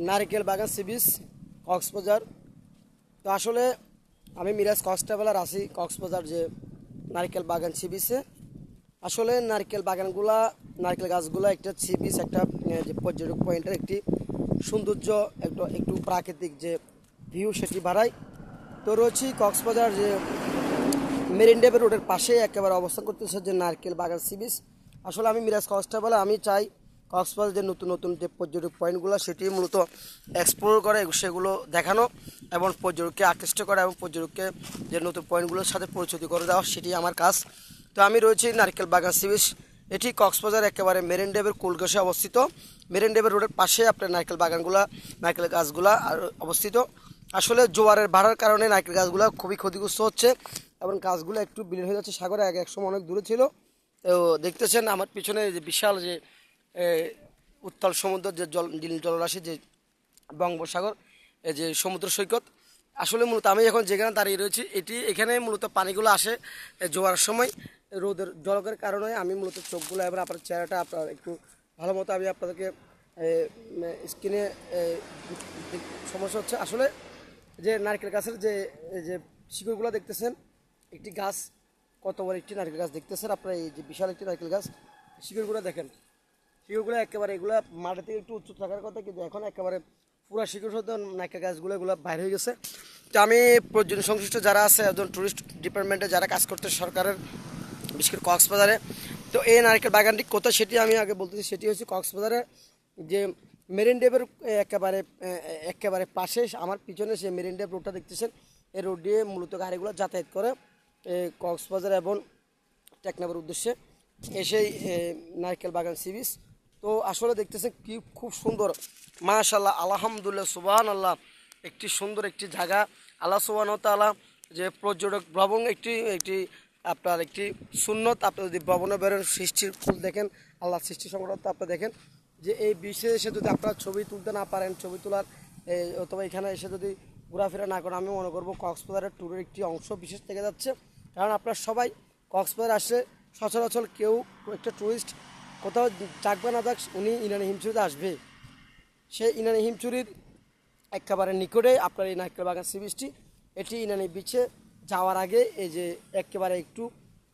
নারকেল বাগান sea beach Cox's Bazar. তো আসলে আমি মিরাজ কক্স ট্রাভেলার আছি কক্সবাজার যে নারকেল বাগান সি বিচে। আসলে নারকেল বাগানগুলা, নারকেল গাছগুলা একটা সি বিচ, একটা যে পর্যটক পয়েন্টের একটি সৌন্দর্য, একটু একটু প্রাকৃতিক যে ভিউ সেটি বাড়ায়। তো রয়েছি কক্সবাজার যে মেরিন ড্রাইভ রোডের পাশে একেবারে অবস্থান করতেছে যে নারকেল বাগান সি বিচ। আসলে আমি মিরাজ কক্স ট্রাভেলার, আমি চাই কক্সবাজার যে নতুন নতুন যে পর্যটক পয়েন্টগুলো সেটি মূলত এক্সপ্লোর করে সেগুলো দেখানো এবং পর্যটককে আকৃষ্ট করা এবং পর্যটককে যে নতুন পয়েন্টগুলোর সাথে পরিচিত করে দেওয়া, সেটি আমার কাজ। তো আমি রয়েছি নারকেল বাগান সি বিচ। এটি কক্সবাজার একেবারে মেরিন ড্রাইভের কোলঘাসে অবস্থিত। মেরিন ড্রাইভের রোডের পাশে আপনার নারকেল বাগানগুলা, নারকেল গাছগুলা অবস্থিত। আসলে জোয়ারের ভাড়ার কারণে নারকেল গাছগুলো খুবই ক্ষতিগ্রস্ত হচ্ছে এবং গাছগুলো একটু বিলীন হয়ে যাচ্ছে সাগরে। আগে একসময় অনেক দূরে ছিল। তো দেখতেছেন আমার পিছনে যে বিশাল যে উত্তাল সমুদ্র, যে জলরাশি, যে বঙ্গোপসাগর, এই যে সমুদ্র সৈকত। আসলে মূলত আমি এখন যেখানে দাঁড়িয়ে রয়েছি এখানে মূলত পানিগুলো আসে জোয়ারের সময়। রোদের জলকের কারণে আমি মূলত চোখগুলো এবং আপনার চেহারাটা আপনার একটু ভালো মতো আমি আপনাদেরকে স্ক্রিনে সমস্যা হচ্ছে। আসলে যে নারকেল গাছের যে যে শিকড়গুলো দেখতেছেন, একটি গাছ কত বড় একটি নারকেল গাছ দেখতেছেন আপনারা, এই যে বিশাল একটি নারকেল গাছ, শিকড়গুলো দেখেন। শিকড়গুলো একেবারে এগুলো মাটি থেকে একটু উঁচু থাকার কথা, কিন্তু এখন একেবারে পুরো শিকড় সহ নারকেল গাছগুলো এগুলো বাইরে হয়ে গেছে। তো আমি পর্যটন সংশ্লিষ্ট যারা আছে, একজন ট্যুরিস্ট ডিপার্টমেন্টে যারা কাজ করতে সরকারের, বিশেষ করে কক্সবাজারে, তো এই নারকেল বাগানটি কোথায় সেটি আমি আগে বলতেছি। সেটি হচ্ছে কক্সবাজারে যে মেরিন ড্রাইভের একেবারে একেবারে পাশে, আমার পিছনে যে মেরিন ড্রাইভ রোডটা দেখতেছেন, এই রোড দিয়ে মূলত গাড়িগুলো যাতায়াত করে কক্সবাজার এবং টেকনাফের উদ্দেশ্যে এসেই নারকেল বাগান সি বিচ। তো আসলে দেখতেছেন কি খুব সুন্দর, মাশাআল্লাহ, আলহামদুলিল্লাহ, সুবহানাল্লাহ, একটি সুন্দর একটি জায়গা। আল্লাহ সুবহানাহু ওয়া তাআলা যে পর্যটক ভ্রমণ একটি একটি আপনার একটি সুন্নত। আপনি যদি ভ্রমণে বেরোন, সৃষ্টির ফুল দেখেন, আল্লাহ সৃষ্টি সংক্রান্ত আপনি দেখেন যে এই বিচে এসে যদি আপনারা ছবি তুলতে না পারেন, ছবি তোলার অথবা এখানে এসে যদি ঘোরাফেরা না করেন, আমি মনে করবো কক্সবাজারের ট্যুরের একটি অংশ বিশেষ থেকে যাচ্ছে। কারণ আপনারা সবাই কক্সবাজার আসলে সচরাচর কেউ একটা ট্যুরিস্ট কোথাও যাক বা না যাক, উনি ইনানি হিমচুরিতে আসবে। সেই ইনানি হিমচুরির একেবারে নিকটে আপনার এই নারকেল বাগান সি বিচটি। এটি ইনানি বিচে যাওয়ার আগে এই যে একেবারে একটু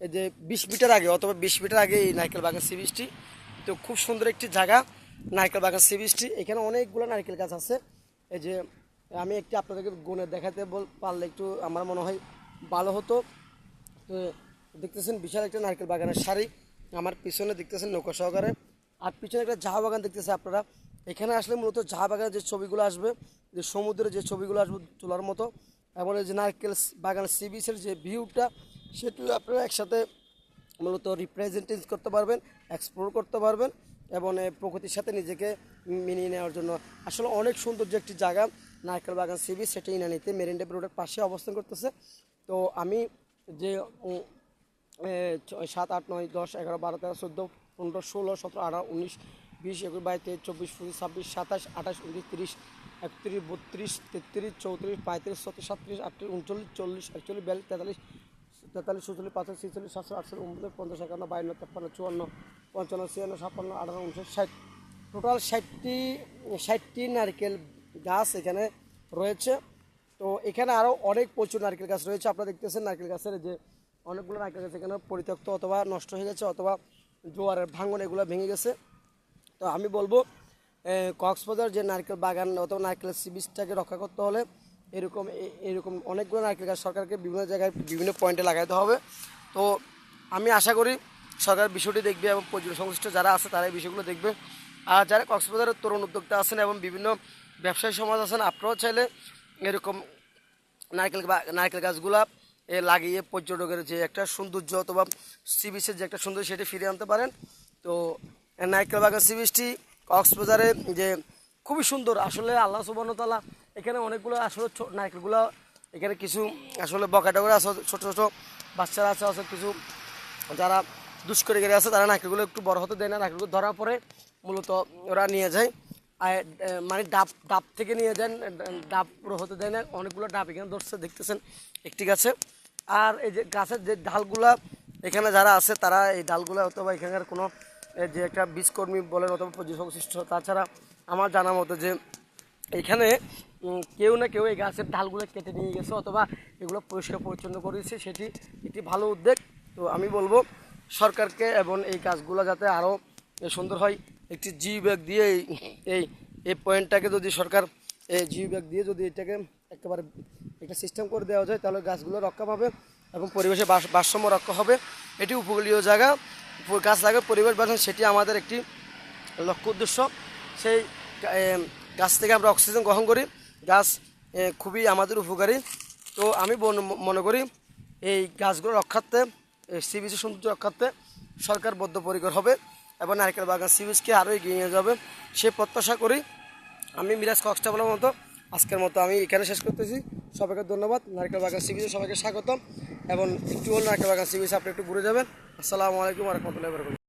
এই যে 20 মিটার আগে অথবা 20 মিটার আগে এই নারকেল বাগান সি বিচটি। তো খুব সুন্দর একটি জায়গা নারকেল বাগান সি বিচটি। এখানে অনেকগুলো নারকেল গাছ আছে। এই যে আমি একটি আপনাদেরকে গুণে দেখাতে পারলে একটু আমার মনে হয় ভালো হতো। তো দেখতেছেন বিশাল একটা নারকেল বাগানের সারি, আমার পিছনে দেখতেছেন নৌকা সহকারে, আর পিছনে একটা চা বাগান দেখতেছে আপনারা। এখানে আসলে মূলত চা বাগানের যে ছবিগুলো আসবে, যে সমুদ্রের যে ছবিগুলো আসবে তোলার মতো, এবং এই যে নারকেল বাগান সি বিচের যে ভিউটা, সেটি আপনারা একসাথে মূলত রিপ্রেজেন্টেন্স করতে পারবেন, এক্সপ্লোর করতে পারবেন এবং প্রকৃতির সাথে নিজেকে মিনিয়ে নেওয়ার জন্য। আসলে অনেক সুন্দর যে একটি জায়গা নারকেল বাগান সি বিচ, সেটা ইনানিতে মেরিন ড্রাইভ রোডের পাশে অবস্থান করতেছে। তো আমি যে 7, 8, 9, 10, 11, 12, 13, 14, 15, 16, 17, 18, 19, 20, 21, 22, 23, 24, 25, 26, 27, 28, 29, 30, 31, 32, 33, 34, 35, 36, 37, 38, 39, 40, 41, 42, 43, 44, 45, 46, 47, 48, 49, 50, 51, 52, 53, 54, 55, 56, 57, 58, 59, 60, টোটাল 60টি নারকেল গাছ এখানে রয়েছে। তো এখানে আরও অনেক প্রচুর নারকেল গাছ রয়েছে। আপনারা দেখতেছেন নারকেল গাছের যে অনেকগুলো নারকেল গাছ এখানে পরিত্যক্ত অথবা নষ্ট হয়ে গেছে, অথবা জোয়ারের ভাঙন এগুলো ভেঙে গেছে। তো আমি বলবো কক্সবাজার যে নারকেল বাগান অথবা নারকেল সি বিচটাকে রক্ষা করতে হলে এরকম এরকম অনেকগুলো নারকেল গাছ সরকারকে বিভিন্ন জায়গায় বিভিন্ন পয়েন্টে লাগাতে হবে। তো আমি আশা করি সরকার বিষয়টি দেখবে এবং পর্যটন সংশ্লিষ্ট যারা আছে তারা এই বিষয়গুলো দেখবে। আর যারা কক্সবাজারের তরুণ উদ্যোক্তা আছেন এবং বিভিন্ন ব্যবসায়ী সমাজ আছেন, আপনারাও চাইলে এরকম নারকেল গাছগুলা লাগিয়ে পর্যটকের যে একটা সৌন্দর্য অথবা সি বিচের যে একটা সৌন্দর্য সেটি ফিরিয়ে আনতে পারেন। তো নারকেল বাগান সি বিচটি কক্সবাজারে যে খুবই সুন্দর। আসলে আল্লাহ সুবহানাহু ওয়া তাআলা এখানে অনেকগুলো আসলে নারকেলগুলো এখানে কিছু আসলে বকাটকরা আছে, ছোটো ছোটো বাচ্চারা আছে কিছু যারা দুষ্কৃতিকারী আছে, তারা নারকেলগুলো একটু বড় হতে দেয় না। নারকেলগুলো ধরার পরে মূলত ওরা নিয়ে যায়, মানে ডাব থেকে নিয়ে যান, ডাব পুরো হতে দেয় না। অনেকগুলো ডাব এখানে ধরছে দেখতেছেন একটি গাছে। আর এই যে গাছের যে ডালগুলা এখানে যারা আছে তারা এই ডালগুলা অথবা এখানকার কোনো যে একটা বীজকর্মী বলেন অথবা সংশ্লিষ্ট, তাছাড়া আমার জানা মতো যে এখানে কেউ না কেউ এই গাছের ডালগুলো কেটে নিয়ে গেছে অথবা এগুলো পরিষ্কার পরিচ্ছন্ন করেছে, সেটি একটি ভালো উদ্যোগ। তো আমি বলবো সরকারকে এবং এই গাছগুলো যাতে আরও সুন্দর হয়, একটি জিও ব্যাগ দিয়ে এই এই পয়েন্টটাকে যদি সরকার এই জিও ব্যাগ দিয়ে যদি এটাকে একেবারে একটা সিস্টেম করে দেওয়া যায়, তাহলে গাছগুলো রক্ষা পাবে এবং পরিবেশে ভারসাম্য রক্ষা হবে। এটি উপকূলীয় জায়গা, গাছ লাগে পরিবেশ বাঁচানো, সেটি আমাদের একটি লক্ষ্য উদ্দেশ্য। সেই গাছ থেকে আমরা অক্সিজেন গ্রহণ করি, গাছ খুবই আমাদের উপকারী। তো আমি মনে করি এই গাছগুলো রক্ষার্থে, সি বিচের সৌন্দর্য রক্ষার্থে সরকার বদ্ধপরিকর হবে এবং নারকেল বাগান সি বিচকে আরও এগিয়ে নিয়ে যাবে সে প্রত্যাশা করি। আমি মিরাজ কক্সবাজারের মতো আজকের মতো আমি এখানে শেষ করতেছি। সবাইকে ধন্যবাদ। নারকেল বাগান সি বিচে সবাইকে স্বাগতম এবং একটু হল নারকেল বাগান সি বিচে আপনি একটু ঘুরে যাবেন। আসসালামু আলাইকুম ওয়া রাহমাতুল্লাহি ওয়া বারাকাতুহু।